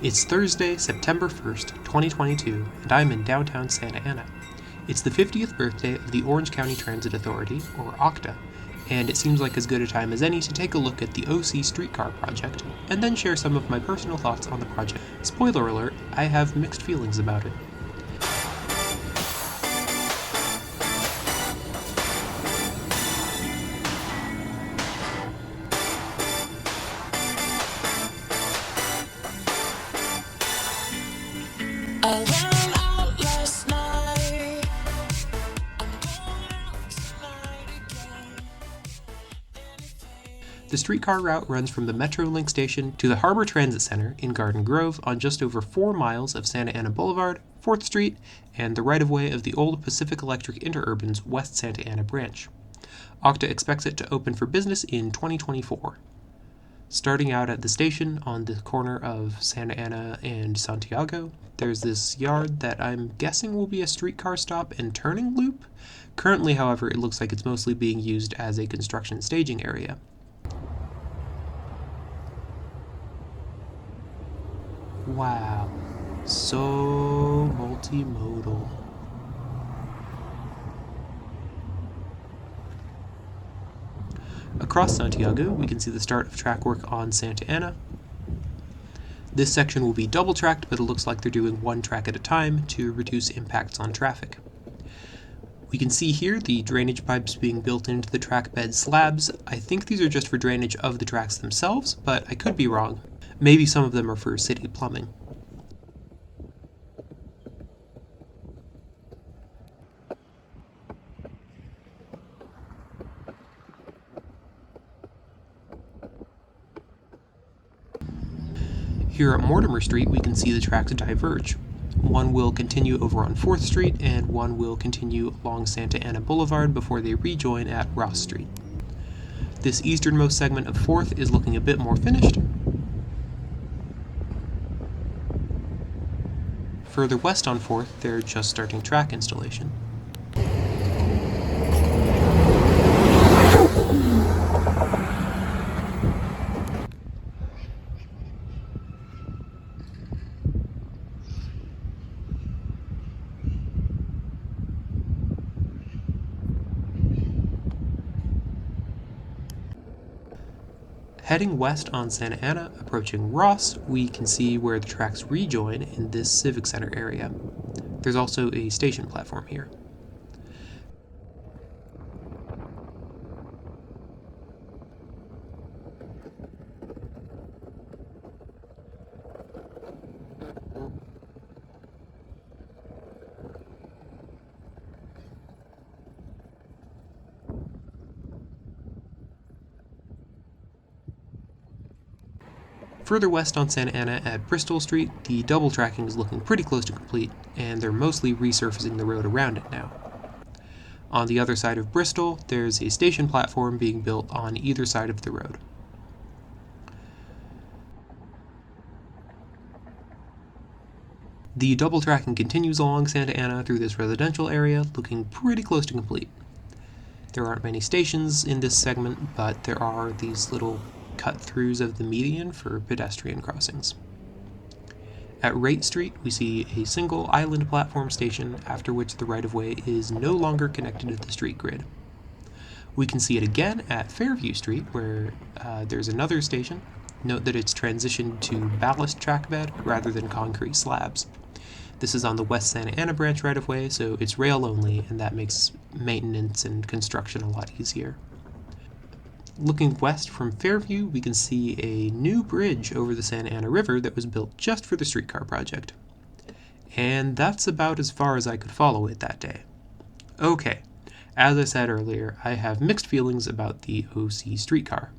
It's Thursday, September 1st, 2022, and I'm in downtown Santa Ana. It's the 50th birthday of the Orange County Transit Authority, or OCTA, and it seems like as good a time as any to take a look at the OC streetcar project, and then share some of my personal thoughts on the project. Spoiler alert, I have mixed feelings about it. I went out last night. I'm going out tonight again. The streetcar route runs from the Metrolink station to the Harbor Transit Center in Garden Grove on just over 4 miles of Santa Ana Boulevard, 4th Street, and the right-of-way of the old Pacific Electric Interurban's West Santa Ana branch. OCTA expects it to open for business in 2024. Starting out at the station on the corner of Santa Ana and Santiago, there's this yard that I'm guessing will be a streetcar stop and turning loop. Currently, however, it looks like it's mostly being used as a construction staging area. Wow, so multimodal. Across Santiago, we can see the start of track work on Santa Ana. This section will be double tracked, but it looks like they're doing one track at a time to reduce impacts on traffic. We can see here the drainage pipes being built into the track bed slabs. I think these are just for drainage of the tracks themselves, but I could be wrong. Maybe some of them are for city plumbing. Here at Mortimer Street, we can see the tracks diverge. One will continue over on 4th Street, and one will continue along Santa Ana Boulevard before they rejoin at Ross Street. This easternmost segment of 4th is looking a bit more finished. Further west on 4th, they're just starting track installation. Heading west on Santa Ana, approaching Ross, we can see where the tracks rejoin in this Civic Center area. There's also a station platform here. Further west on Santa Ana at Bristol Street, the double tracking is looking pretty close to complete, and they're mostly resurfacing the road around it now. On the other side of Bristol, there's a station platform being built on either side of the road. The double tracking continues along Santa Ana through this residential area, looking pretty close to complete. There aren't many stations in this segment, but there are these little cut-throughs of the median for pedestrian crossings. At Wright Street, we see a single island platform station, after which the right-of-way is no longer connected to the street grid. We can see it again at Fairview Street, where there's another station. Note that it's transitioned to ballast track bed rather than concrete slabs. This is on the West Santa Ana branch right-of-way, so it's rail only, and that makes maintenance and construction a lot easier. Looking west from Fairview, we can see a new bridge over the Santa Ana River that was built just for the streetcar project. And that's about as far as I could follow it that day. Okay, as I said earlier, I have mixed feelings about the OC streetcar.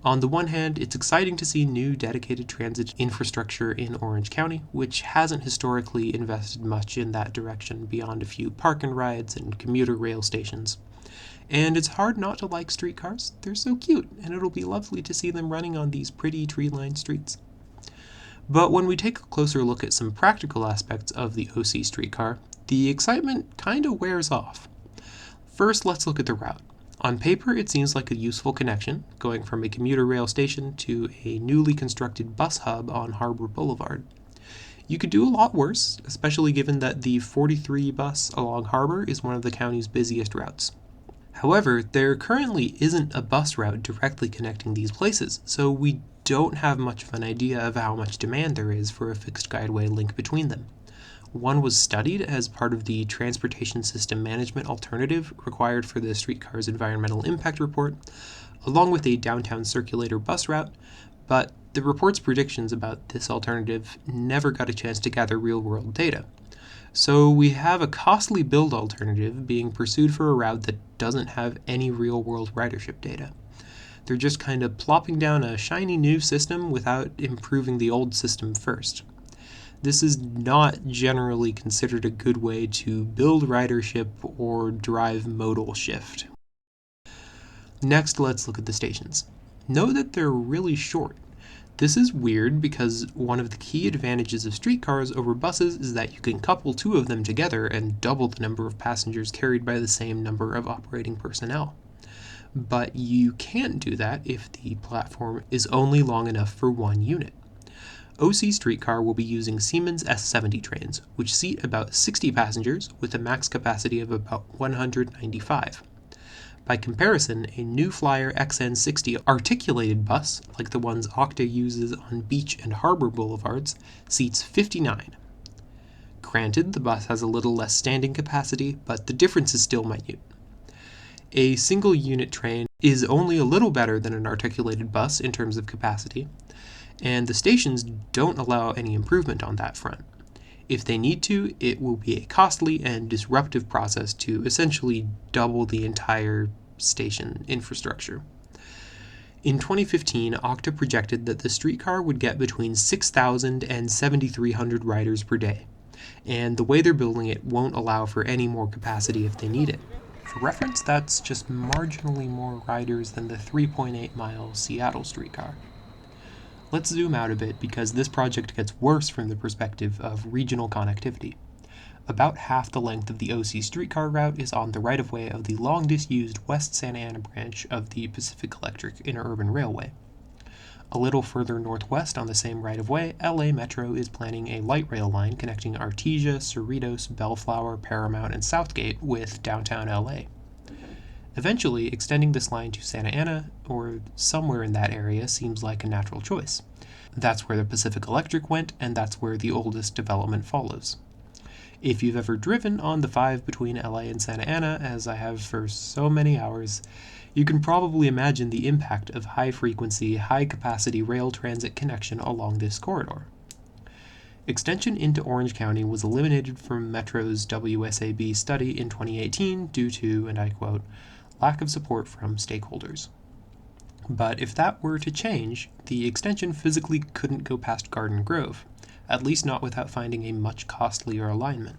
On the one hand, it's exciting to see new dedicated transit infrastructure in Orange County, which hasn't historically invested much in that direction beyond a few park and rides and commuter rail stations. And it's hard not to like streetcars. They're so cute, and it'll be lovely to see them running on these pretty tree-lined streets. But when we take a closer look at some practical aspects of the OC streetcar, the excitement kinda wears off. First, let's look at the route. On paper, it seems like a useful connection, going from a commuter rail station to a newly constructed bus hub on Harbor Boulevard. You could do a lot worse, especially given that the 43 bus along Harbor is one of the county's busiest routes. However, there currently isn't a bus route directly connecting these places, so we don't have much of an idea of how much demand there is for a fixed guideway link between them. One was studied as part of the Transportation System Management Alternative required for the streetcar's environmental impact report, along with a downtown circulator bus route, but the report's predictions about this alternative never got a chance to gather real-world data. So we have a costly build alternative being pursued for a route that doesn't have any real-world ridership data. They're just kind of plopping down a shiny new system without improving the old system first. This is not generally considered a good way to build ridership or drive modal shift. Next, let's look at the stations. Note that they're really short. This is weird because one of the key advantages of streetcars over buses is that you can couple two of them together and double the number of passengers carried by the same number of operating personnel. But you can't do that if the platform is only long enough for one unit. OC Streetcar will be using Siemens S70 trains, which seat about 60 passengers with a max capacity of about 195. By comparison, a New Flyer XN60 articulated bus, like the ones Okta uses on Beach and Harbor Boulevards, seats 59. Granted, the bus has a little less standing capacity, but the difference is still minute. A single unit train is only a little better than an articulated bus in terms of capacity, and the stations don't allow any improvement on that front. If they need to, it will be a costly and disruptive process to essentially double the entire station infrastructure. In 2015, Okta projected that the streetcar would get between 6,000 and 7,300 riders per day, and the way they're building it won't allow for any more capacity if they need it. For reference, that's just marginally more riders than the 3.8-mile Seattle streetcar. Let's zoom out a bit because this project gets worse from the perspective of regional connectivity. About half the length of the OC streetcar route is on the right-of-way of the long-disused West Santa Ana branch of the Pacific Electric Interurban Railway. A little further northwest on the same right-of-way, LA Metro is planning a light rail line connecting Artesia, Cerritos, Bellflower, Paramount, and Southgate with downtown LA. Eventually, extending this line to Santa Ana, or somewhere in that area, seems like a natural choice. That's where the Pacific Electric went, and that's where the oldest development follows. If you've ever driven on the 5 between LA and Santa Ana, as I have for so many hours, you can probably imagine the impact of high-frequency, high-capacity rail transit connection along this corridor. Extension into Orange County was eliminated from Metro's WSAB study in 2018 due to, and I quote, lack of support from stakeholders. But if that were to change, the extension physically couldn't go past Garden Grove, at least not without finding a much costlier alignment.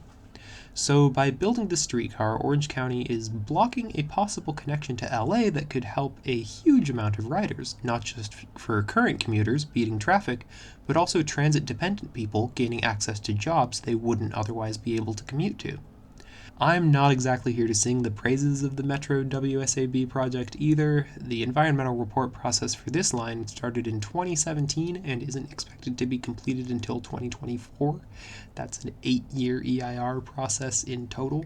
So by building the streetcar, Orange County is blocking a possible connection to LA that could help a huge amount of riders, not just for current commuters beating traffic, but also transit-dependent people gaining access to jobs they wouldn't otherwise be able to commute to. I'm not exactly here to sing the praises of the Metro WSAB project either. The environmental report process for this line started in 2017 and isn't expected to be completed until 2024. That's an 8-year EIR process in total.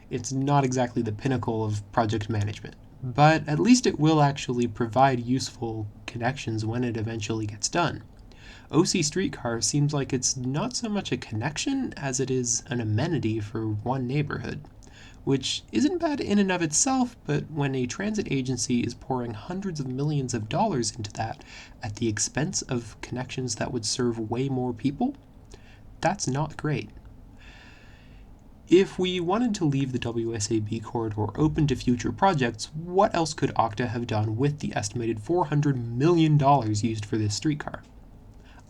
It's not exactly the pinnacle of project management, but at least it will actually provide useful connections when it eventually gets done. OC Streetcar seems like it's not so much a connection as it is an amenity for one neighborhood, which isn't bad in and of itself, but when a transit agency is pouring hundreds of millions of dollars into that at the expense of connections that would serve way more people, that's not great. If we wanted to leave the WSAB corridor open to future projects, what else could Okta have done with the estimated $400 million used for this streetcar?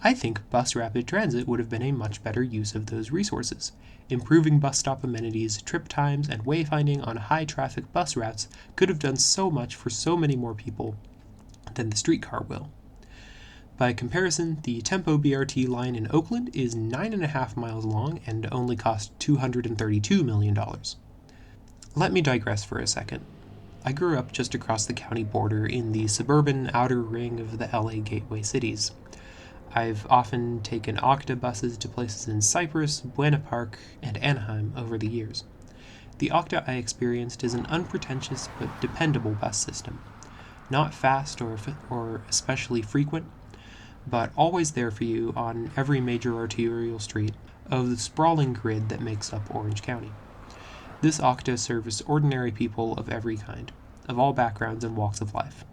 I think bus rapid transit would have been a much better use of those resources. Improving bus stop amenities, trip times, and wayfinding on high-traffic bus routes could have done so much for so many more people than the streetcar will. By comparison, the Tempo BRT line in Oakland is 9.5 miles long and only cost $232 million. Let me digress for a second. I grew up just across the county border in the suburban outer ring of the LA gateway cities. I've often taken Okta buses to places in Cypress, Buena Park, and Anaheim over the years. The Okta I experienced is an unpretentious but dependable bus system. Not fast or especially frequent, but always there for you on every major arterial street of the sprawling grid that makes up Orange County. This Okta serves ordinary people of every kind, of all backgrounds and walks of life.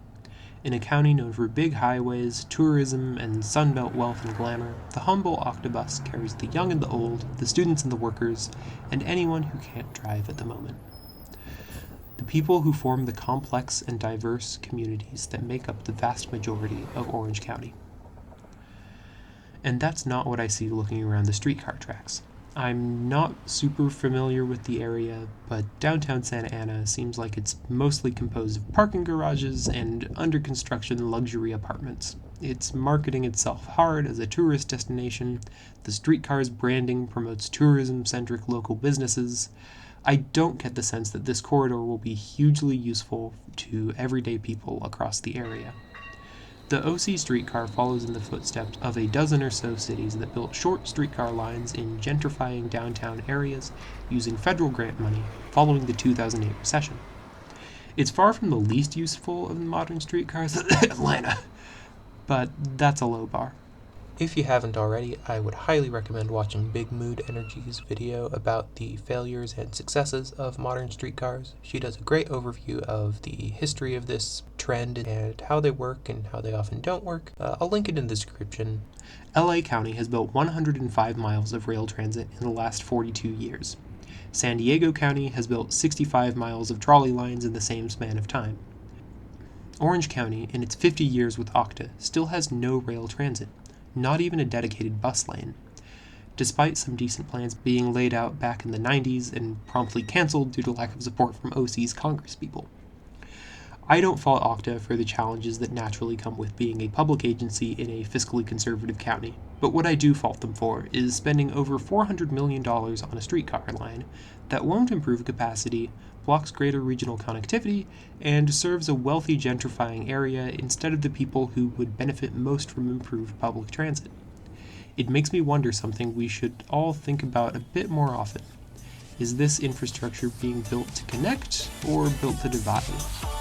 In a county known for big highways, tourism, and Sunbelt wealth and glamour, the humble Okta bus carries the young and the old, the students and the workers, and anyone who can't drive at the moment. The people who form the complex and diverse communities that make up the vast majority of Orange County. And that's not what I see looking around the streetcar tracks. I'm not super familiar with the area, but downtown Santa Ana seems like it's mostly composed of parking garages and under-construction luxury apartments. It's marketing itself hard as a tourist destination. The streetcar's branding promotes tourism-centric local businesses. I don't get the sense that this corridor will be hugely useful to everyday people across the area. The OC streetcar follows in the footsteps of a dozen or so cities that built short streetcar lines in gentrifying downtown areas using federal grant money following the 2008 recession. It's far from the least useful of the modern streetcars in Atlanta, but that's a low bar. If you haven't already, I would highly recommend watching Big Mood Energy's video about the failures and successes of modern streetcars. She does a great overview of the history of this trend and how they work and how they often don't work. I'll link it in the description. LA County has built 105 miles of rail transit in the last 42 years. San Diego County has built 65 miles of trolley lines in the same span of time. Orange County, in its 50 years with Okta, still has no rail transit. Not even a dedicated bus lane, despite some decent plans being laid out back in the 90s and promptly canceled due to lack of support from OC's congresspeople. I don't fault Okta for the challenges that naturally come with being a public agency in a fiscally conservative county, but what I do fault them for is spending over $400 million on a streetcar line that won't improve capacity, blocks greater regional connectivity, and serves a wealthy gentrifying area instead of the people who would benefit most from improved public transit. It makes me wonder something we should all think about a bit more often. Is this infrastructure being built to connect or built to divide?